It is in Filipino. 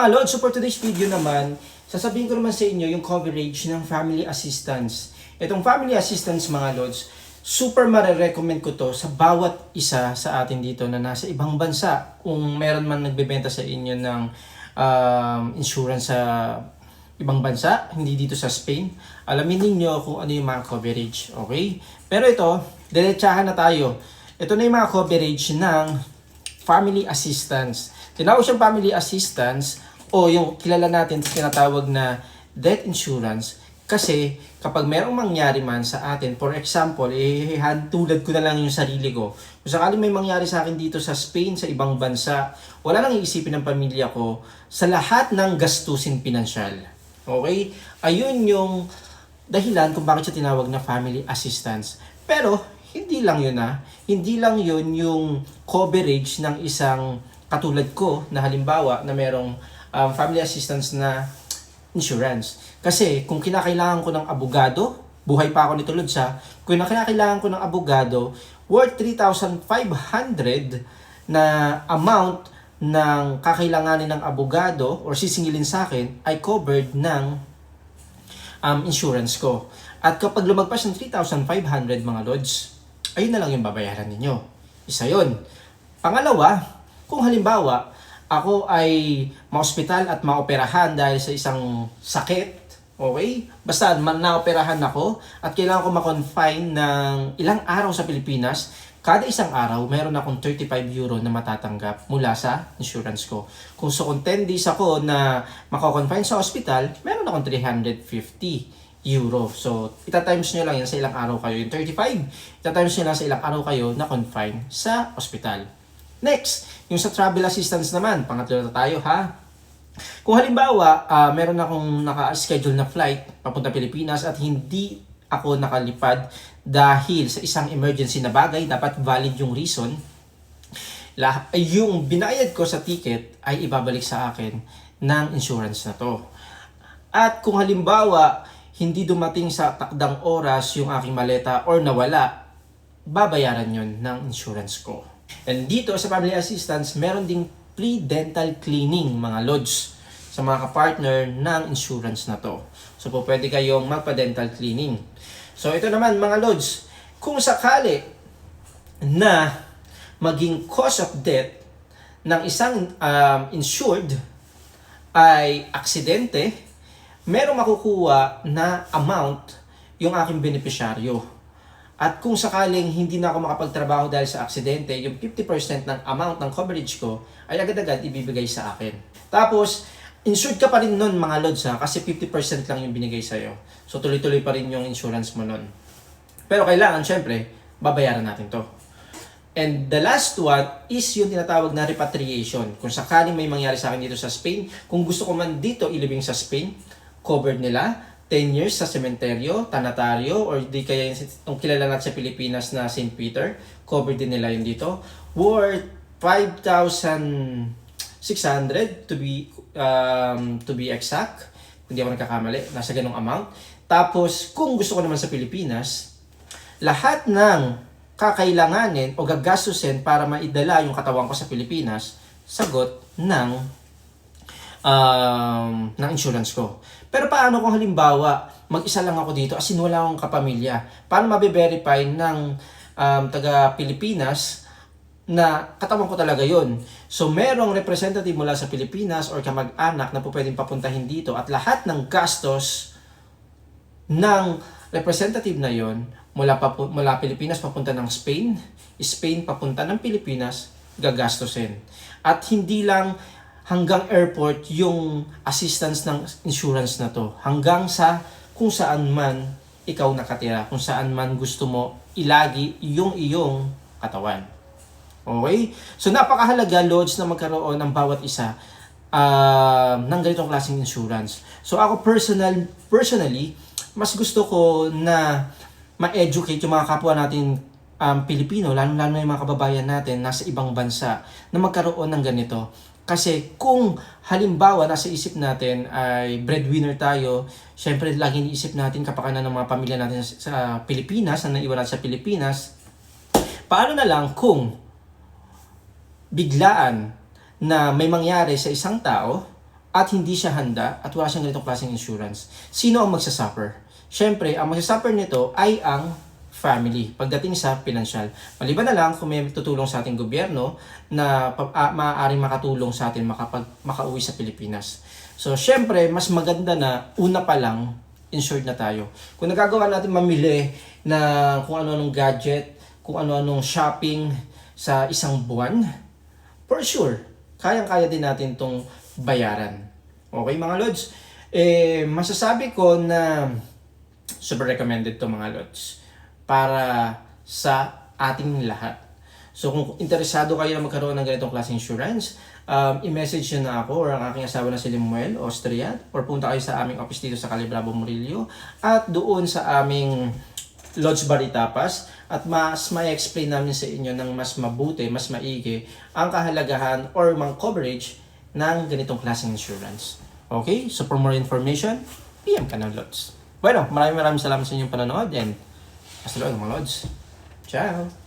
mga Lord, so for today's video naman, sasabihin ko naman sa inyo yung coverage ng family assistance. Itong family assistance mga Lords, super marirecommend ko to sa bawat isa sa atin dito na nasa ibang bansa. Kung meron man nagbebenta sa inyo ng insurance sa ibang bansa, hindi dito sa Spain, alamin niyo kung ano yung mga coverage, okay? Pero ito, diretsahan na tayo. Ito na yung mga coverage ng family assistance. Tinawag siyang family assistance o yung kilala natin tinatawag na death insurance kasi kapag merong mangyari man sa atin, for example, tulad ko na lang yung sarili ko. Kung sakaling may mangyari sa akin dito sa Spain, sa ibang bansa, wala nang iisipin ng pamilya ko sa lahat ng gastusin pinansyal. Okay? Ayun yung dahilan kung bakit siya tinawag na family assistance. Pero, hindi lang yun Hindi lang yun yung coverage ng isang katulad ko na halimbawa na merong family assistance na insurance. Kasi kung kinakailangan ko ng abogado, buhay pa ako nito Lods kung kinakailangan ko ng abogado worth 3,500 na amount ng kakailanganin ng abogado or sisingilin sa akin ay covered ng insurance ko. At kapag lumagpas ng 3,500 mga Lods, ayun na lang yung babayaran ninyo. Isa yun. Pangalawa, kung halimbawa, ako ay ma-hospital at ma-operahan dahil sa isang sakit, okay? Basta na-operahan ako at kailangan ko ma-confine ng ilang araw sa Pilipinas, kada isang araw, mayroon akong 35 euro na matatanggap mula sa insurance ko. Kung 10 days ako na mako-confine sa hospital, meron akong 350 euro. So, ita-times nyo lang yan sa ilang araw kayo. Yung 35, ita-times nyo lang sa ilang araw kayo na confine sa hospital. Next, yung sa travel assistance naman, pangatlo na tayo Kung halimbawa, meron akong naka-schedule na flight papunta Pilipinas at hindi ako nakalipad dahil sa isang emergency na bagay, dapat valid yung reason, yung binayad ko sa ticket ay ibabalik sa akin ng insurance na to. At kung halimbawa, hindi dumating sa takdang oras yung aking maleta or nawala, babayaran yon ng insurance ko. And dito sa family assistance, meron ding pre-dental cleaning mga Lods sa mga kapartner ng insurance na to. So po pwede kayong magpa-dental cleaning. So ito naman mga Lods, kung sakali na maging cause of death ng isang insured ay aksidente, merong makukuha na amount yung aking benepisyaryo. At kung sakaling hindi na ako makapagtrabaho dahil sa aksidente, yung 50% ng amount ng coverage ko ay agad-agad ibibigay sa akin. Tapos, insured ka pa rin nun mga Lods kasi 50% lang yung binigay sa'yo. So tuloy-tuloy pa rin yung insurance mo nun. Pero kailangan, syempre, babayaran natin to. And the last one is yung tinatawag na repatriation. Kung sakaling may mangyari sa akin dito sa Spain, kung gusto ko man dito ilibing sa Spain, covered nila 10 years sa sementeryo, tanataryo, or di kaya yung kilala natin sa Pilipinas na St. Peter, covered din nila yun dito. Worth 5,600 to be exact. Hindi ako nagkakamali, nasa ganong amount. Tapos, kung gusto ko naman sa Pilipinas, lahat ng kakailanganin o gagastusin para maidala yung katawan ko sa Pilipinas, sagot ng insurance ko. Pero paano kung halimbawa, mag-isa lang ako dito as in wala akong kapamilya? Paano mabe-verify ng taga Pilipinas na katawan ko talaga yon? So merong representative mula sa Pilipinas or kamag-anak na po pwedeng papuntahin dito at lahat ng gastos ng representative na yon mula Pilipinas papunta ng Spain, Spain papunta ng Pilipinas, gagastosin. At hindi lang hanggang airport yung assistance ng insurance na to. Hanggang sa kung saan man ikaw nakatira, kung saan man gusto mo ilagi yung iyong katawan. Okay? So napakahalaga Lods na magkaroon ng bawat isa ng ganitong klaseng insurance. So ako personally, mas gusto ko na ma-educate yung mga kapwa natin Pilipino, lalo-lalo na yung mga kababayan natin nasa ibang bansa na magkaroon ng ganito. Kasi kung halimbawa nasa isip natin ay breadwinner tayo, syempre lagi iniisip natin kapakanan ng mga pamilya natin sa Pilipinas, na naiwan natin sa Pilipinas, paano na lang kung biglaan na may mangyari sa isang tao at hindi siya handa at wala siyang ganitong klaseng insurance, sino ang magsasuffer? Siyempre, ang magsasuffer nito ay ang family pagdating sa pinansyal. Maliban na lang kung may tutulong sa ating gobyerno na maaaring makatulong sa atin makauwi sa Pilipinas. So, siyempre, mas maganda na una pa lang insured na tayo. Kung nagagawa natin mamili na kung ano-anong gadget, kung ano-anong shopping sa isang buwan, for sure, kayang-kaya din natin itong bayaran. Okay mga Lods? Masasabi ko na super recommended to mga Lods para sa ating lahat. So kung interesado kayo na magkaroon ng ganitong klaseng insurance, i-message nyo na ako or ang aking asawa na si Limuel, Austria, or punta kayo sa aming office dito sa Calibravo, Murillo, at doon sa aming Lodge Baritapas, at mas may explain namin sa inyo ng mas mabuti, mas maigi ang kahalagahan or mga coverage ng ganitong klaseng insurance. Okay? So for more information, PM ka ng Lods. Bueno, maraming salamat sa inyong panonood and hasta luego mga Lods. Ciao!